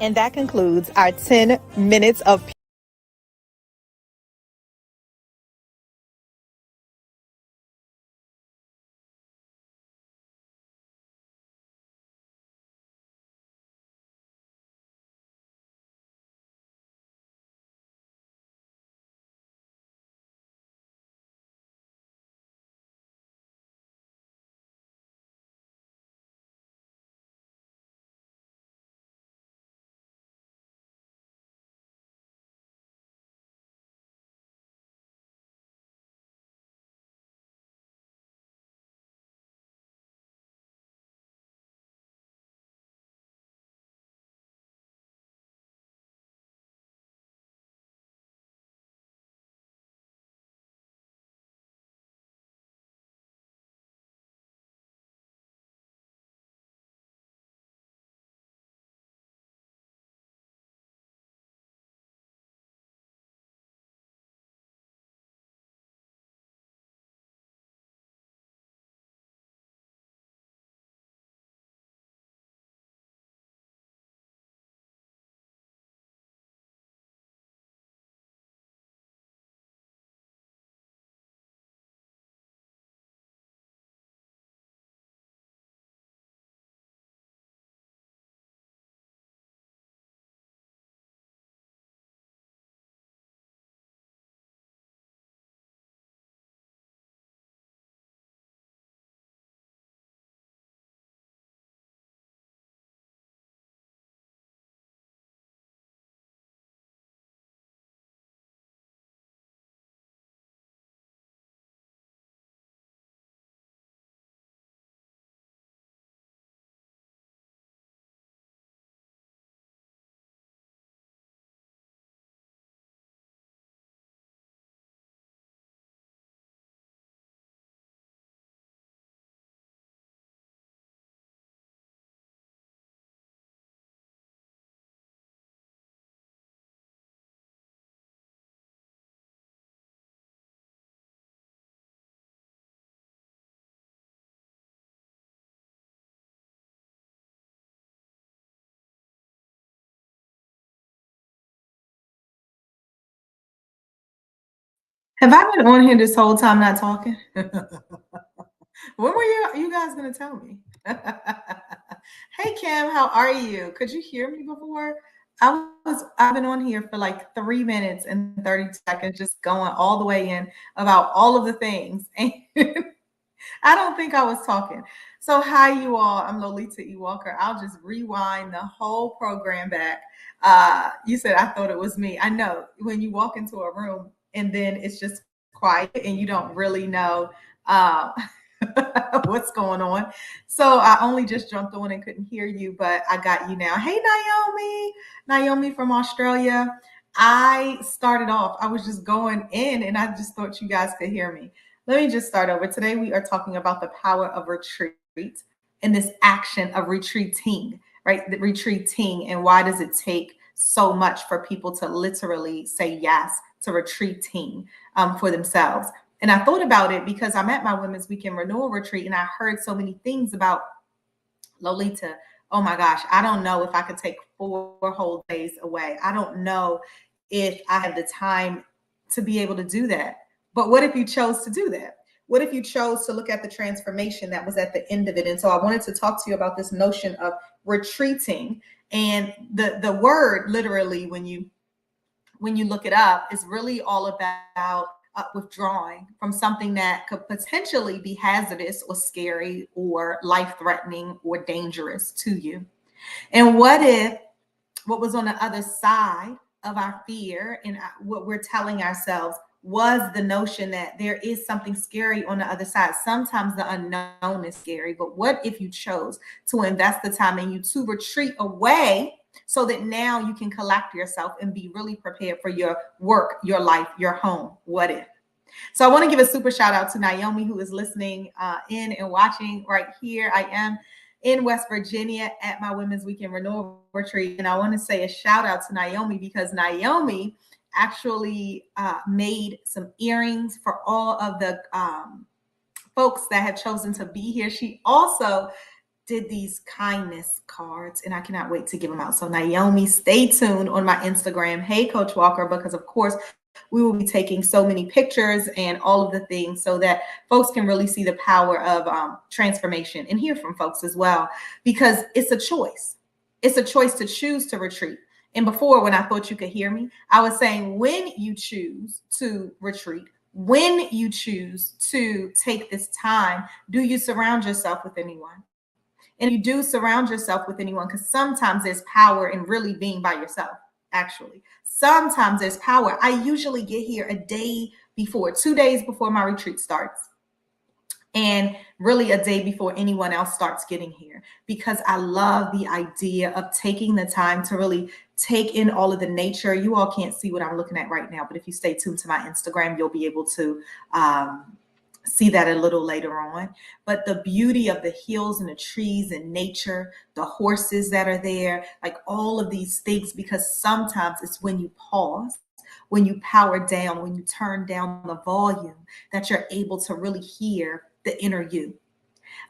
And that concludes our 10 minutes of Have I been on here this whole time not talking? When were you guys gonna tell me? Hey Kim, how are you? Could you hear me before? I've been on here for like 3 minutes and 30 seconds, just going all the way in about all of the things. And I don't think I was talking. So hi you all. I'm Lolita E. Walker. I'll just rewind the whole program back. You said I thought it was me. I know when you walk into a room and then it's just quiet and you don't really know uh, what's going on. So I only just jumped on and couldn't hear you, but I got you now. Hey Naomi, Naomi from Australia. I started off, I was just going in and I just thought you guys could hear me. Let me just start over. Today, we are talking about the power of retreat and this action of retreating, right? The retreating, and why does it take so much for people to literally say yes to retreating for themselves? And I thought about it because I'm at my Women's Weekend Renewal Retreat and I heard so many things about Lolita. Oh my gosh, I don't know if I could take 4 whole days away. I don't know if I have the time to be able to do that. But what if you chose to do that? What if you chose to look at the transformation that was at the end of it? And so I wanted to talk to you about this notion of retreating. And the word literally, when you look it up, is really all about withdrawing from something that could potentially be hazardous or scary or life-threatening or dangerous to you. And what if what was on the other side of our fear and what we're telling ourselves was the notion that there is something scary on the other side? Sometimes the unknown is scary, but what if you chose to invest the time in you to retreat away so that now you can collect yourself and be really prepared for your work, your life, your home? What if? So I want to give a super shout out to Naomi, who is listening in and watching right here. I am in West Virginia at my Women's Weekend Renewal Retreat. And I want to say a shout out to Naomi because Naomi actually made some earrings for all of the folks that have chosen to be here. She also did these kindness cards, and I cannot wait to give them out. So Naomi, stay tuned on my Instagram, Hey Coach Walker, because of course we will be taking so many pictures and all of the things so that folks can really see the power of transformation and hear from folks as well, because it's a choice. It's a choice to choose to retreat. And before, when I thought you could hear me, I was saying when you choose to retreat, when you choose to take this time, do you surround yourself with anyone? And you do surround yourself with anyone, because sometimes there's power in really being by yourself, actually. Sometimes there's power. I usually get here a day before, 2 days before my retreat starts, and really a day before anyone else starts getting here, because I love the idea of taking the time to really take in all of the nature. You all can't see what I'm looking at right now, but if you stay tuned to my Instagram, you'll be able to see that a little later on. But the beauty of the hills and the trees and nature, the horses that are there, like all of these things, because sometimes it's when you pause, when you power down, when you turn down the volume, that you're able to really hear the inner you.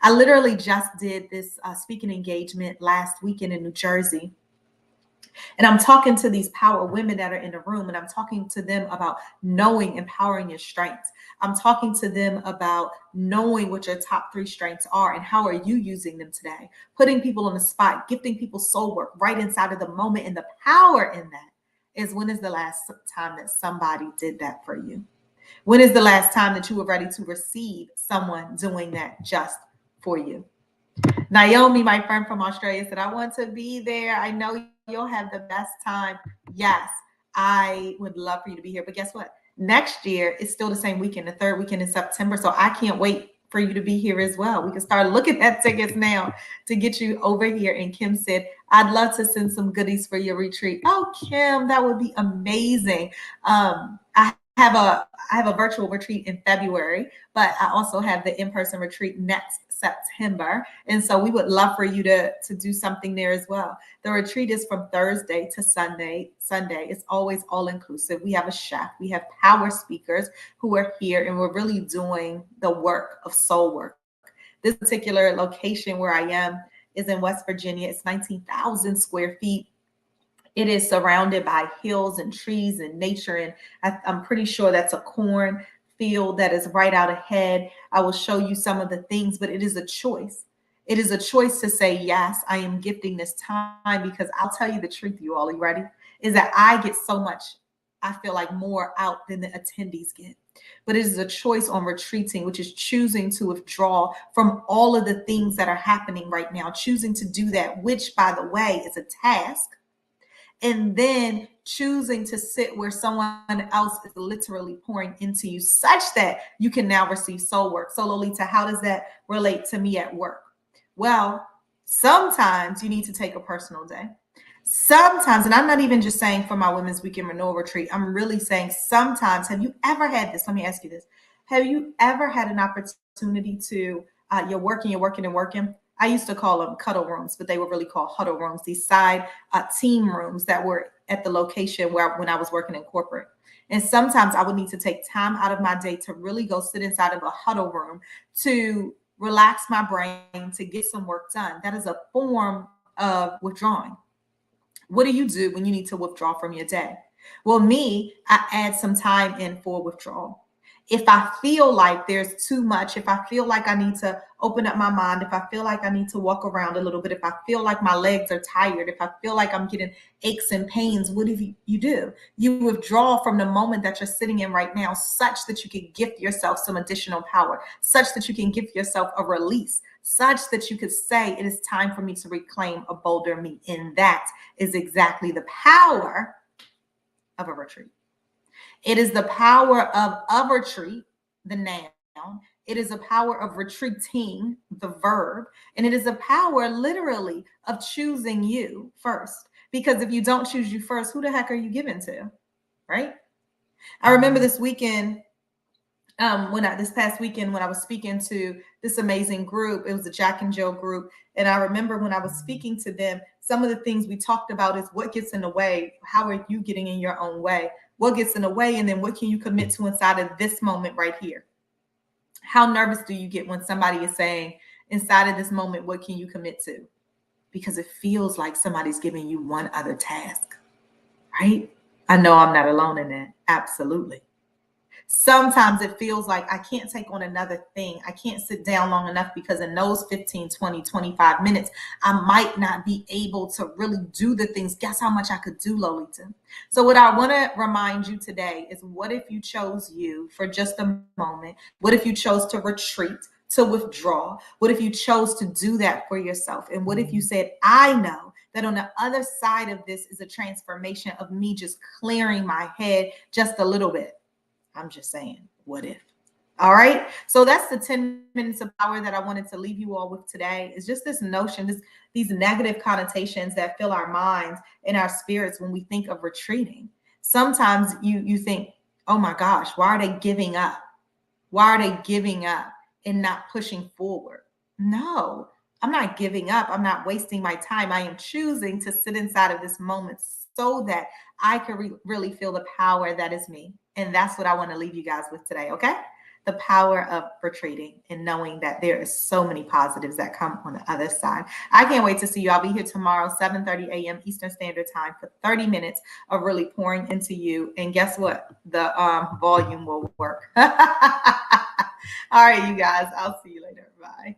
I literally just did this speaking engagement last weekend in New Jersey. And I'm talking to these power women that are in the room, and I'm talking to them about knowing, empowering your strengths. I'm talking to them about knowing what your top 3 strengths are and how are you using them today. Putting people on the spot, gifting people soul work right inside of the moment. And the power in that is, when is the last time that somebody did that for you? When is the last time that you were ready to receive someone doing that just for you? Naomi, my friend from Australia, said, I want to be there. I know you'll have the best time. Yes, I would love for you to be here. But guess what? Next year, it's still the same weekend, the 3rd weekend in September. So I can't wait for you to be here as well. We can start looking at tickets now to get you over here. And Kim said, I'd love to send some goodies for your retreat. Oh, Kim, that would be amazing. I have a virtual retreat in February, but I also have the in-person retreat next September. And so we would love for you to do something there as well. The retreat is from Thursday to Sunday. It's always all inclusive. We have a chef, we have power speakers who are here, and we're really doing the work of soul work. This particular location where I am is in West Virginia. It's 19,000 square feet. It is surrounded by hills and trees and nature. And I'm pretty sure that's a corn field that is right out ahead. I will show you some of the things, but it is a choice. It is a choice to say, yes, I am gifting this time, because I'll tell you the truth, you all, are you ready? Is that I get so much, I feel like, more out than the attendees get. But it is a choice on retreating, which is choosing to withdraw from all of the things that are happening right now, choosing to do that, which, by the way, is a task. And then choosing to sit where someone else is literally pouring into you, such that you can now receive soul work. So Lolita, how does that relate to me at work? Well, sometimes you need to take a personal day. Sometimes, and I'm not even just saying for my Women's Weekend Renewal Retreat, I'm really saying sometimes. Have you ever had this? Let me ask you this. Have you ever had an opportunity to, you're working. I used to call them cuddle rooms, but they were really called huddle rooms, these side team rooms that were at the location when I was working in corporate. And sometimes I would need to take time out of my day to really go sit inside of a huddle room to relax my brain, to get some work done. That is a form of withdrawing. What do you do when you need to withdraw from your day? Well, I add some time in for withdrawal. If I feel like there's too much, if I feel like I need to open up my mind, if I feel like I need to walk around a little bit, if I feel like my legs are tired, if I feel like I'm getting aches and pains, what do? You withdraw from the moment that you're sitting in right now, such that you can gift yourself some additional power, such that you can give yourself a release, such that you could say, it is time for me to reclaim a bolder me. And that is exactly the power of a retreat. It is the power of a retreat, the noun. It is a power of retreating, the verb. And it is a power, literally, of choosing you first. Because if you don't choose you first, who the heck are you giving to? Right? I remember this weekend, this past weekend, when I was speaking to this amazing group. It was a Jack and Jill group. And I remember when I was speaking to them, some of the things we talked about is what gets in the way. How are you getting in your own way? What gets in the way? And then what can you commit to inside of this moment right here? How nervous do you get when somebody is saying, inside of this moment, what can you commit to? Because it feels like somebody's giving you one other task, right? I know I'm not alone in that. Absolutely. Sometimes it feels like I can't take on another thing. I can't sit down long enough because in those 15, 20, 25 minutes, I might not be able to really do the things. Guess how much I could do, Lolita? So what I want to remind you today is, what if you chose you for just a moment? What if you chose to retreat, to withdraw? What if you chose to do that for yourself? And what if you said, I know that on the other side of this is a transformation of me just clearing my head just a little bit? I'm just saying, what if? All right. So that's the 10 minutes of power that I wanted to leave you all with today. Is just this notion, these negative connotations that fill our minds and our spirits when we think of retreating. Sometimes you think, oh my gosh, why are they giving up? Why are they giving up and not pushing forward? No, I'm not giving up. I'm not wasting my time. I am choosing to sit inside of this moment so that I can really feel the power that is me. And that's what I want to leave you guys with today, okay? The power of retreating and knowing that there is so many positives that come on the other side. I can't wait to see you. I'll be here tomorrow, 7:30 a.m. Eastern Standard Time, for 30 minutes of really pouring into you. And guess what? The volume will work. All right, you guys. I'll see you later. Bye.